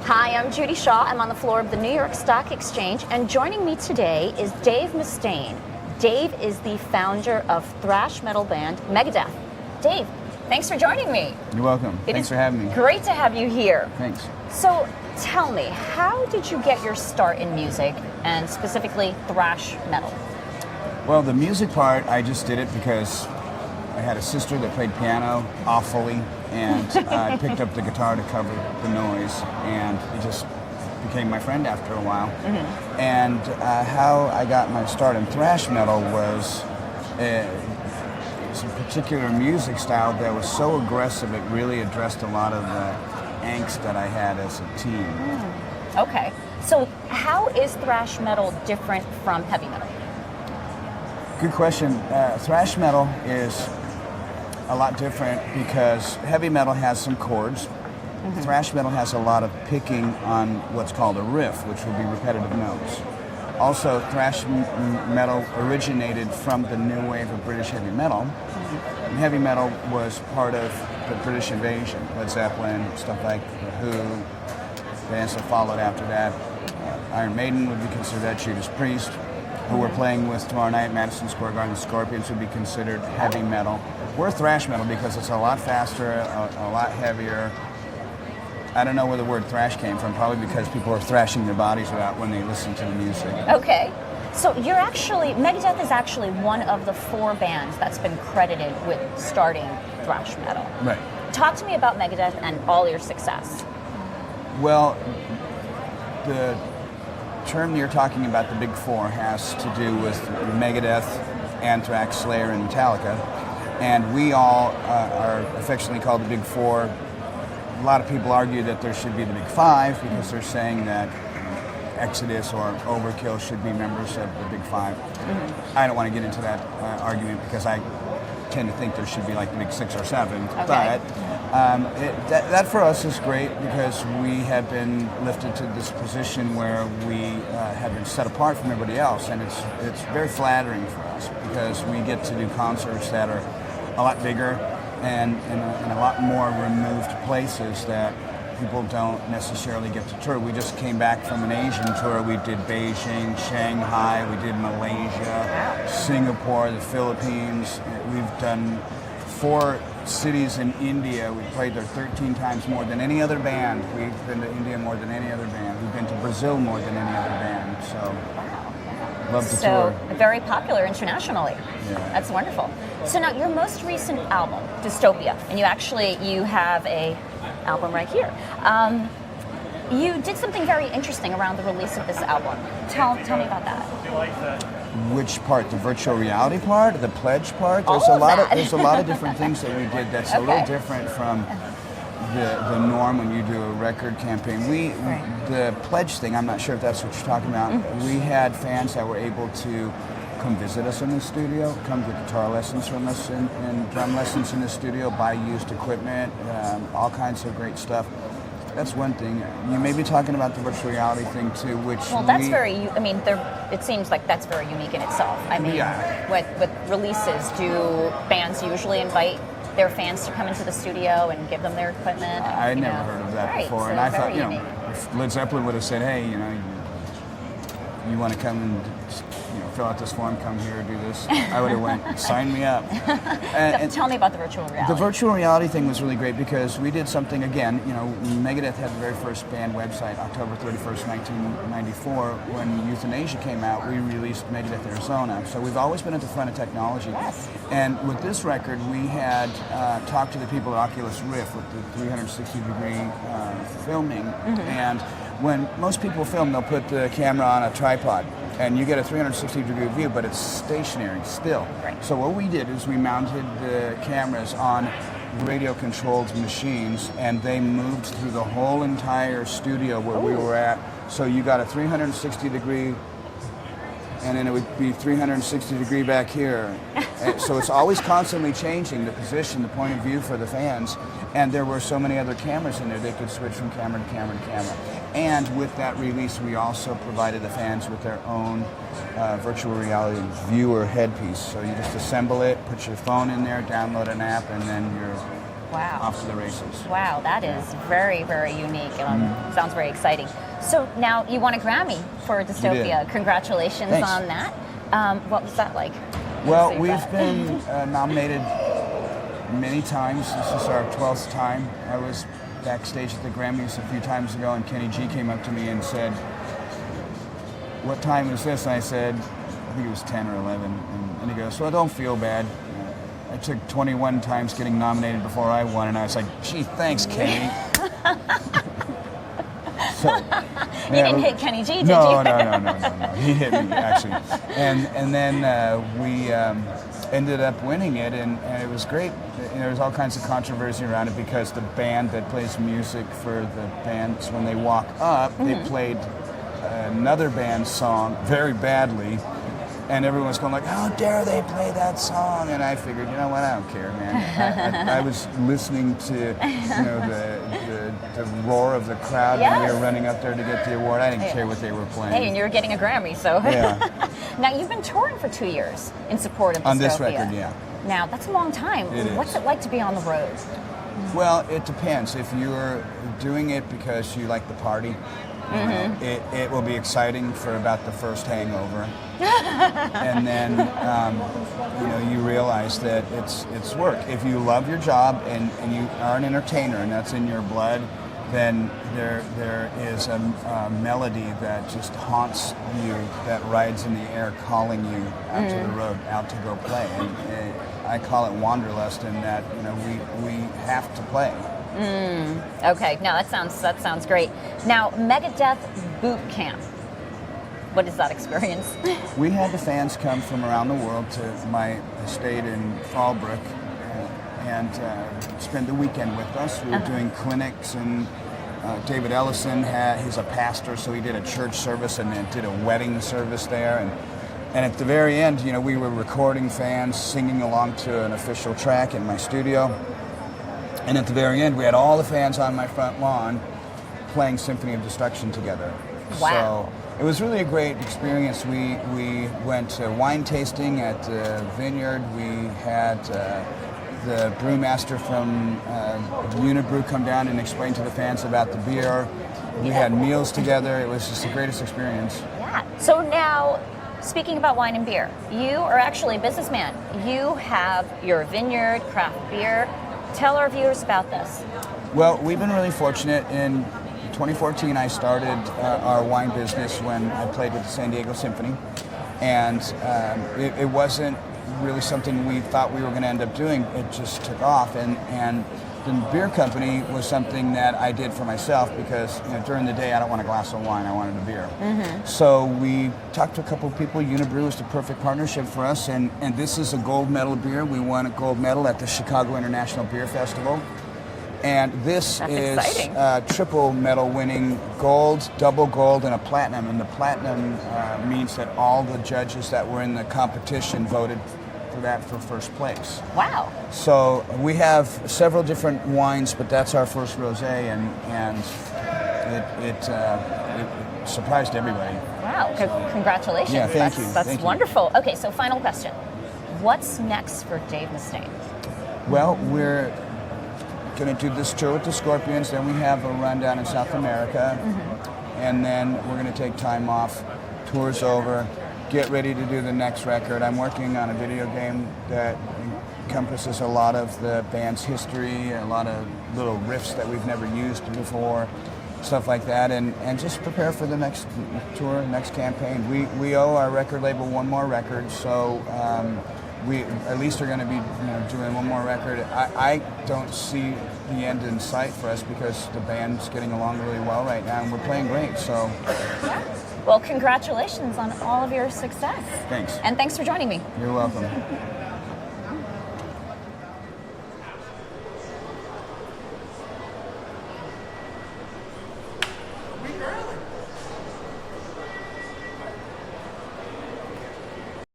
Hi, I'm Judy Shaw. I'm on the floor of the New York Stock Exchange, and joining me today is Dave Mustaine. Dave is the founder of thrash metal band Megadeth. Dave, thanks for joining me. You're welcome. Thanks for having me. Great to have you here. Thanks. So tell me, how did you get your start in music, and specifically thrash metal? Well, the music part, I just did it because I had a sister that played piano awfully, and I picked up the guitar to cover the noise, and it just became my friend after a while. Mm-hmm. And how I got my start in thrash metal was a particular music style that was so aggressive it really addressed a lot of the angst that I had as a teen. Okay, so how is thrash metal different from heavy metal? Good question. Thrash metal is a lot different because heavy metal has some chords. Mm-hmm. Thrash metal has a lot of picking on what's called a riff, which would be repetitive notes. Also, thrash metal originated from the new wave of British heavy metal. Mm-hmm. Heavy metal was part of the British invasion, Led Zeppelin, stuff like The Who, bands that followed after that. Iron Maiden would be considered that, Judas Priest, who we're playing with tomorrow night, Madison Square Garden. Scorpions would be considered heavy metal. We're thrash metal because it's a lot faster, a lot heavier. I don't know where the word thrash came from, probably because people are thrashing their bodies out when they listen to the music. Okay, so Megadeth is actually one of the 4 bands that's been credited with starting thrash metal. Right. Talk to me about Megadeth and all your success. Well, the term you're talking about, the big 4, has to do with Megadeth, Anthrax, Slayer, and Metallica. And we all are affectionately called the big 4. A lot of people argue that there should be the big 5 because they're saying that Exodus or Overkill should be members of the big 5. Mm-hmm. I don't want to get into that argument because I tend to think there should be like the big 6 or 7. Okay. But that for us is great because we have been lifted to this position where we have been set apart from everybody else, and it's very flattering for us because we get to do concerts that are a lot bigger and in a lot more removed places that people don't necessarily get to tour. We just came back from an Asian tour. We did Beijing, Shanghai, we did Malaysia, Singapore, the Philippines. We've done 4 cities in India. We played there 13 times more than any other band. We've been to India more than any other band. We've been to Brazil more than any other band. So, love to tour. So, very popular internationally. Yeah. That's wonderful. So now, your most recent album, Dystopia, and you have a album right here. You did something very interesting around the release of this album. Tell me about that. Which part? The virtual reality part? The pledge part? There's a lot of different things that we did that's a little different from the norm when you do a record campaign. The pledge thing, I'm not sure if that's what you're talking about. Mm-hmm. We had fans that were able to come visit us in the studio, come get guitar lessons from us and drum lessons in the studio, buy used equipment, all kinds of great stuff. That's one thing. You may be talking about the virtual reality thing too, which it seems like that's very unique in itself. I mean, with releases, do bands usually invite their fans to come into the studio and give them their equipment? I never heard of that before, so and I thought, unique. If Led Zeppelin would have said, hey, you want to come and fill out this form, come here, do this, I would have went, sign me up. And tell me about the virtual reality. The virtual reality thing was really great because we did something, again, Megadeth had the very first band website, October 31st, 1994. When Euthanasia came out, we released Megadeth Arizona. So we've always been at the front of technology. Yes. And with this record, we had talked to the people at Oculus Rift with the 360-degree filming. Mm-hmm. And when most people film, they'll put the camera on a tripod, and you get a 360-degree view, but it's stationary still. Right. So what we did is we mounted the cameras on radio-controlled machines, and they moved through the whole entire studio where we were at. So you got a 360-degree, and then it would be 360-degree back here. So it's always constantly changing the position, the point of view for the fans. And there were so many other cameras in there, they could switch from camera to camera to camera. And with that release, we also provided the fans with their own virtual reality viewer headpiece. So you just assemble it, put your phone in there, download an app, and then you're Wow. off to the races. Wow, that is very, very unique. Sounds very exciting. So now you won a Grammy for Dystopia. did. Congratulations Thanks. on that. What was that like? Well, Receive we've that? been nominated many times. This is our 12th time. I was backstage at the Grammys a few times ago, and Kenny G came up to me and said, "What time is this?" And I said, I think it was 10 or 11. And he goes, "Well, don't feel bad. I took 21 times getting nominated before I won." And I was like, "Gee, thanks, Kenny." So, You didn't hit Kenny G, did no, you? No. He hit me, actually. And then we ended up winning it, and it was great. There was all kinds of controversy around it because the band that plays music for the bands, when they walk up, they played another band's song very badly. And everyone was going like, "How dare they play that song?" And I figured, you know what, I don't care, man. I was listening to, the roar of the crowd when we were running up there to get the award. I didn't care what they were playing. Hey, and you're getting a Grammy, so. Yeah. Now, you've been touring for 2 years in support of Dystopia. On this record, yeah. Now, that's a long time. It is. What's it like to be on the road? Well, it depends. If you're doing it because you like the party, it will be exciting for about the first hangover, and then you realize that it's work. If you love your job and you are an entertainer and that's in your blood, then there is a melody that just haunts you, that rides in the air, calling you out to the road, out to go play. And I call it wanderlust, in that we have to play. Okay, now that sounds great. Now, Megadeth Boot Camp. What is that experience? We had the fans come from around the world to my estate in Fallbrook and spend the weekend with us. We were doing clinics, and David Ellison he's a pastor, so he did a church service and then did a wedding service there. And at the very end, we were recording fans singing along to an official track in my studio. And at the very end, we had all the fans on my front lawn playing Symphony of Destruction together. Wow. So it was really a great experience. We went to wine tasting at the vineyard. We had the brewmaster from Unibrew come down and explain to the fans about the beer. We had meals together. It was just the greatest experience. Yeah. So now, speaking about wine and beer, you are actually a businessman. You have your vineyard, craft beer. Tell our viewers about this. Well, we've been really fortunate. In 2014, I started our wine business when I played with the San Diego Symphony, and it wasn't really something we thought we were going to end up doing. It just took off, and the beer company was something that I did for myself because during the day I don't want a glass of wine, I wanted a beer. So we talked to a couple of people. Unibrew was the perfect partnership for us, and this is a gold medal beer. We won a gold medal at the Chicago International Beer Festival. And this is triple medal winning, gold, double gold, and a platinum. And the platinum means that all the judges that were in the competition voted for that for first place. Wow. So we have several different wines, but that's our first rosé, and it surprised everybody. Wow. Congratulations. Yeah, thank you. That's Thank you. wonderful. Okay, so final question. What's next for Dave Mustaine? Well, we're going to do this tour with the Scorpions, then we have a run down in South America, and then we're going to take time off, tour's over, get ready to do the next record. I'm working on a video game that encompasses a lot of the band's history, a lot of little riffs that we've never used before, stuff like that, and just prepare for the next tour, next campaign. We owe our record label one more record, so we at least are going to be doing one more record. I don't see the end in sight for us because the band's getting along really well right now, and we're playing great. So, well, congratulations on all of your success. Thanks. And thanks for joining me. You're welcome.